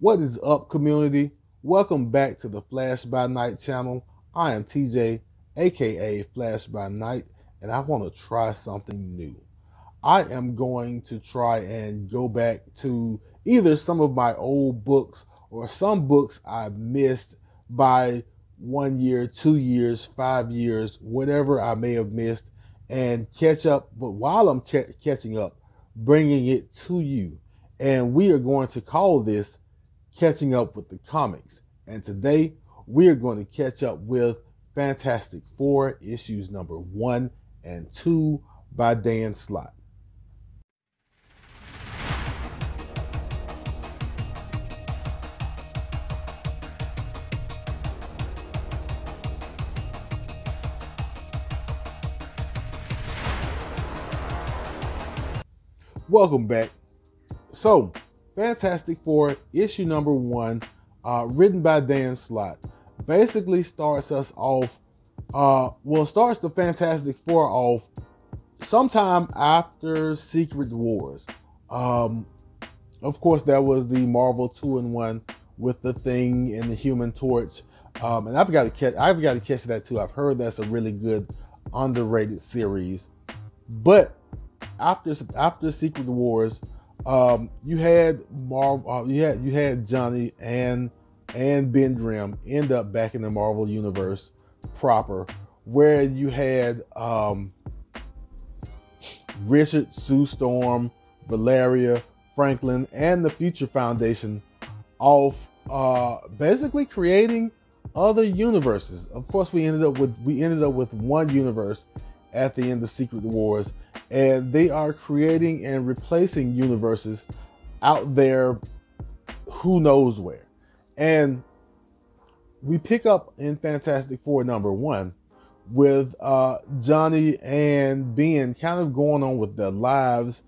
What is up, community? Welcome back to the Flash by Night channel. I am TJ, aka Flash by Night, and I want to try something new. I am going to try and go back to either some of my old books or some books I missed by 1 year, 2 years, 5 years, whatever I may have missed, and catch up. But while I'm catching up, bringing it to you. And we are going to call this Catching Up with the Comics. And today we are going to catch up with Fantastic Four issues number 1 and 2 by Dan Slott. Welcome back. So, Fantastic Four issue number 1, written by Dan Slott, basically starts us off. Starts the Fantastic Four off sometime after Secret Wars. Of course, that was the Marvel 2-in-1 with the Thing and the Human Torch, and I've got to catch that too. I've heard that's a really good, underrated series. But after Secret Wars, you had you had Johnny and Ben Grimm end up back in the Marvel universe proper, where you had Richard, Sue Storm, Valeria, Franklin, and the Future Foundation off basically creating other universes. Of course, we ended up with one universe at the end of Secret Wars, and they are creating and replacing universes out there who knows where. And we pick up in Fantastic Four number 1 with Johnny and Ben kind of going on with their lives.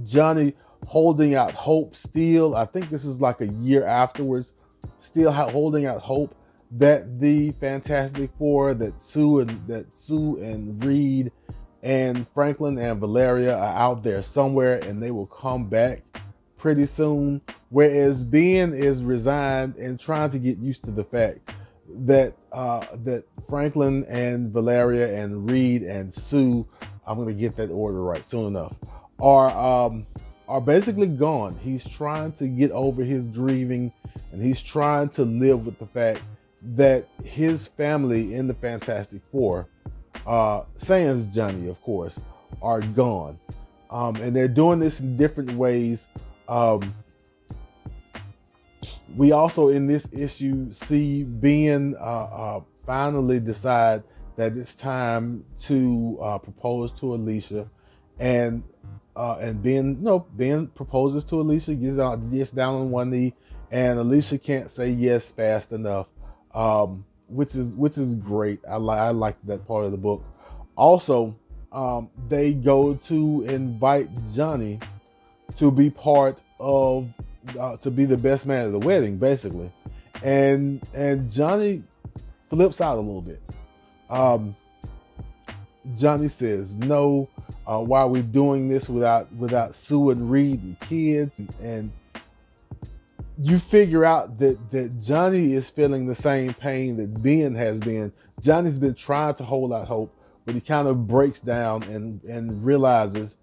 Johnny holding out hope still. I think this is like a year afterwards, still holding out hope that the Fantastic Four, that Sue and Reed and Franklin and Valeria are out there somewhere and they will come back pretty soon. Whereas Ben is resigned and trying to get used to the fact that that Franklin and Valeria and Reed and Sue, I'm gonna get that order right soon enough, are basically gone. He's trying to get over his grieving, and he's trying to live with the fact that his family in the Fantastic Four, sans Johnny, of course, are gone. And they're doing this in different ways. We also in this issue see Ben finally decide that it's time to propose to Alicia, and Ben proposes to Alicia, gets down on one knee, and Alicia can't say yes fast enough, which is great. I like that part of the book. Also, they go to invite Johnny to be part of to be the best man at the wedding, basically, and Johnny flips out a little bit. Johnny says no. Why are we doing this without Sue and Reed and kids? And you figure out that Johnny is feeling the same pain that Ben has been. Johnny's been trying to hold out hope, but he kind of breaks down and realizes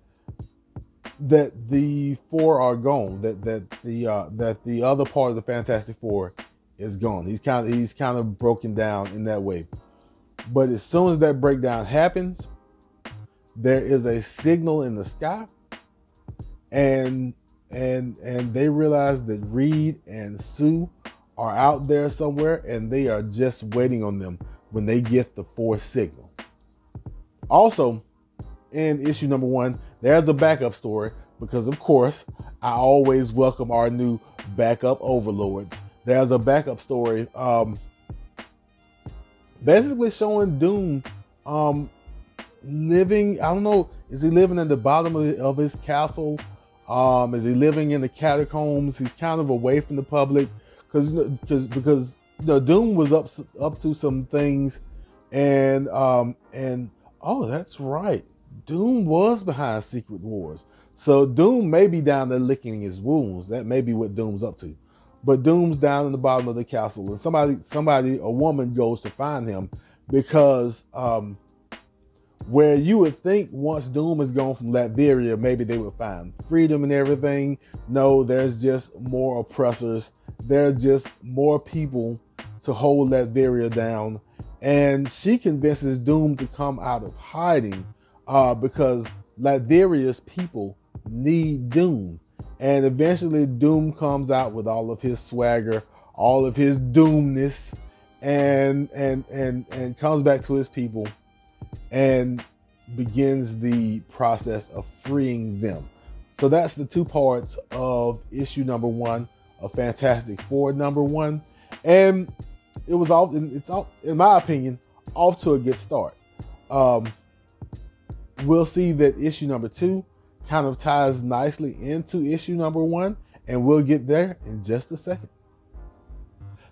that the four are gone. That the other part of the Fantastic Four is gone. He's kind of broken down in that way. But as soon as that breakdown happens, there is a signal in the sky, and they realize that Reed and Sue are out there somewhere, and they are just waiting on them when they get the fourth signal. Also, in issue number 1, there's a backup story, because of course I always welcome our new backup overlords. There's a backup story basically showing Doom living, I don't know, is he living in the bottom of his castle? Is he living in the catacombs? He's kind of away from the public because Doom was up to some things, and oh, that's right, Doom was behind Secret Wars. So Doom may be down there licking his wounds. That may be what Doom's up to. But Doom's down in the bottom of the castle, and a woman goes to find him because where you would think once Doom is gone from Latveria, maybe they would find freedom and everything. No, there's just more oppressors. There are just more people to hold Latveria down. And she convinces Doom to come out of hiding because Latveria's people need Doom. And eventually Doom comes out with all of his swagger, all of his doomness, and comes back to his people and begins the process of freeing them. So that's the two parts of issue number 1 of Fantastic Four #1. And it's all, in my opinion, off to a good start. We'll see that issue number 2 kind of ties nicely into issue number 1, and we'll get there in just a second.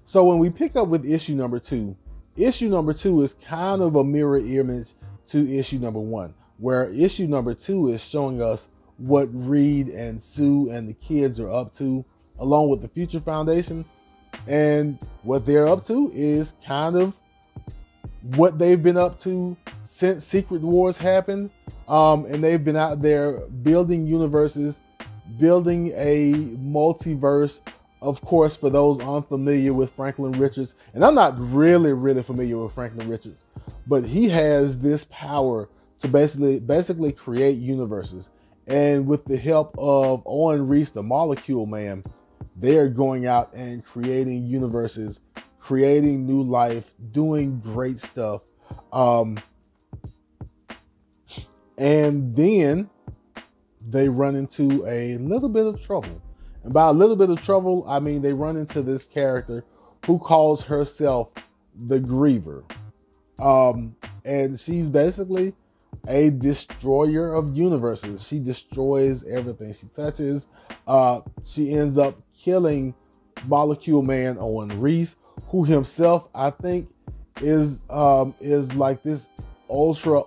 So when we pick up with issue number 2 is kind of a mirror image to issue number 1, where issue number 2 is showing us what Reed and Sue and the kids are up to, along with the Future Foundation. And what they're up to is kind of what they've been up to since Secret Wars happened. And they've been out there building universes, building a multiverse. Of course, for those unfamiliar with Franklin Richards, and I'm not really familiar with Franklin Richards, but he has this power to basically create universes. And with the help of Owen Reese, the Molecule Man, they're going out and creating universes, creating new life, doing great stuff. And then they run into a little bit of trouble. And by a little bit of trouble, I mean they run into this character who calls herself the Griever. And she's basically a destroyer of universes. She destroys everything she touches. She ends up killing Molecule Man Owen Reese, who himself, I think, is like this ultra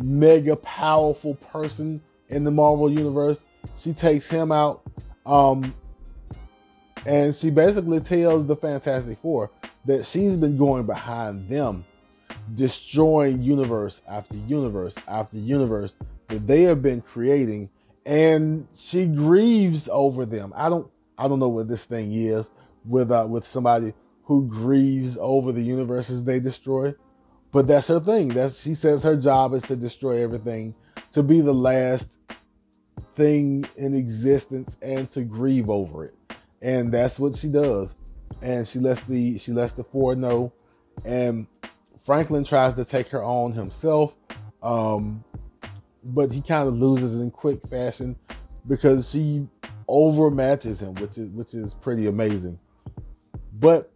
mega powerful person in the Marvel universe. She takes him out, and she basically tells the Fantastic Four that she's been going behind them, destroying universe after universe after universe that they have been creating, and she grieves over them. I don't know what this thing is with somebody who grieves over the universes they destroy, but that's her thing. She says her job is to destroy everything, to be the last thing in existence, and to grieve over it. And that's what she does. And she lets the Four know. And Franklin tries to take her on himself, but he kind of loses in quick fashion because she overmatches him, which is pretty amazing. But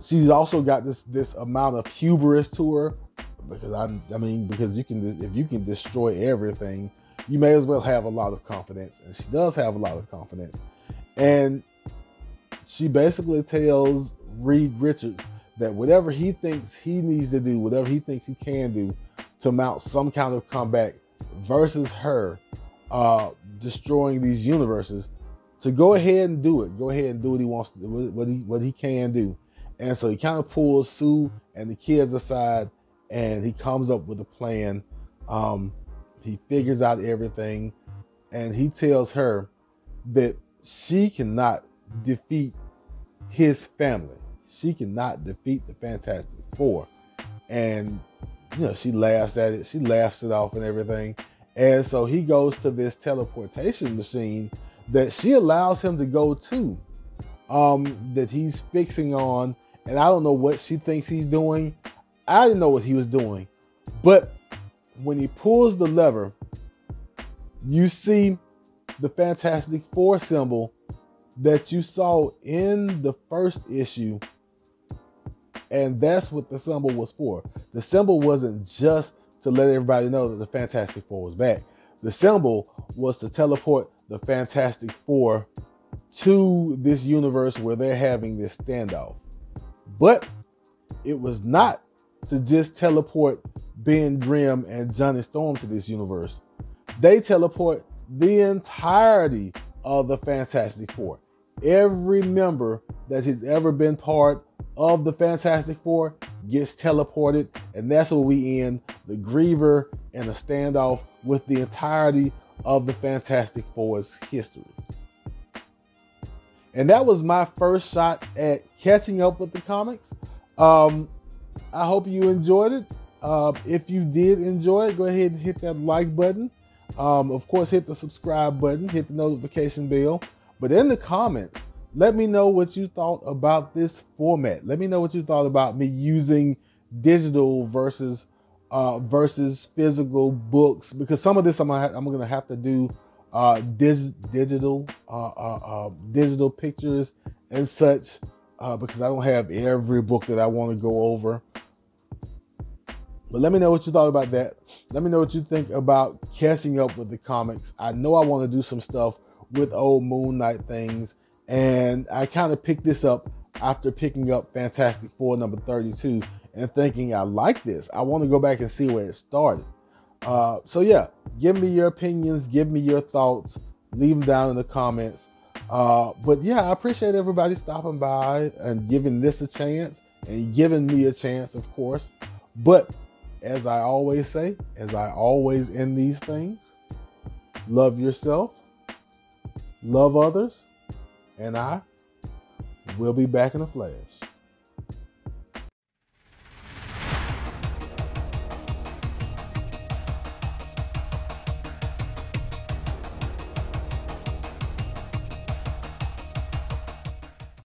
she's also got this amount of hubris to her, because if you can destroy everything, you may as well have a lot of confidence. And she does have a lot of confidence. And she basically tells Reed Richards that whatever he thinks he needs to do, whatever he thinks he can do to mount some kind of comeback versus her destroying these universes, to go ahead and do it. Go ahead and do what he wants to do, what he can do. And so he kind of pulls Sue and the kids aside, and he comes up with a plan. He figures out everything, and he tells her that she cannot defeat his family. She cannot defeat the Fantastic Four. And, she laughs at it. She laughs it off and everything. And so he goes to this teleportation machine that she allows him to go to, that he's fixing on. And I don't know what she thinks he's doing. I didn't know what he was doing. But when he pulls the lever, you see the Fantastic Four symbol that you saw in the first issue. And that's what the symbol was for. The symbol wasn't just to let everybody know that the Fantastic Four was back. The symbol was to teleport the Fantastic Four to this universe where they're having this standoff. But it was not to just teleport Ben Grimm and Johnny Storm to this universe. They teleport the entirety of the Fantastic Four. Every member that has ever been part of the Fantastic Four gets teleported, and that's where we end the Griever and a standoff with the entirety of the Fantastic Four's history. And that was my first shot at catching up with the comics. I hope you enjoyed it. If you did enjoy it, go ahead and hit that like button. Of course, hit the subscribe button, hit the notification bell. But in the comments, let me know what you thought about this format. Let me know what you thought about me using digital versus physical books, because some of this I'm gonna have to do digital pictures and such, because I don't have every book that I want to go over. But let me know what you thought about that. Let me know what you think about catching up with the comics. I know I want to do some stuff with old Moon Knight things, and I kind of picked this up after picking up Fantastic Four number 32 and thinking, I like this. I want to go back and see where it started. So yeah, give me your opinions, give me your thoughts, leave them down in the comments. But yeah, I appreciate everybody stopping by and giving this a chance and giving me a chance, of course. But as I always say, as I always end these things, love yourself, love others, and I will be back in a flash.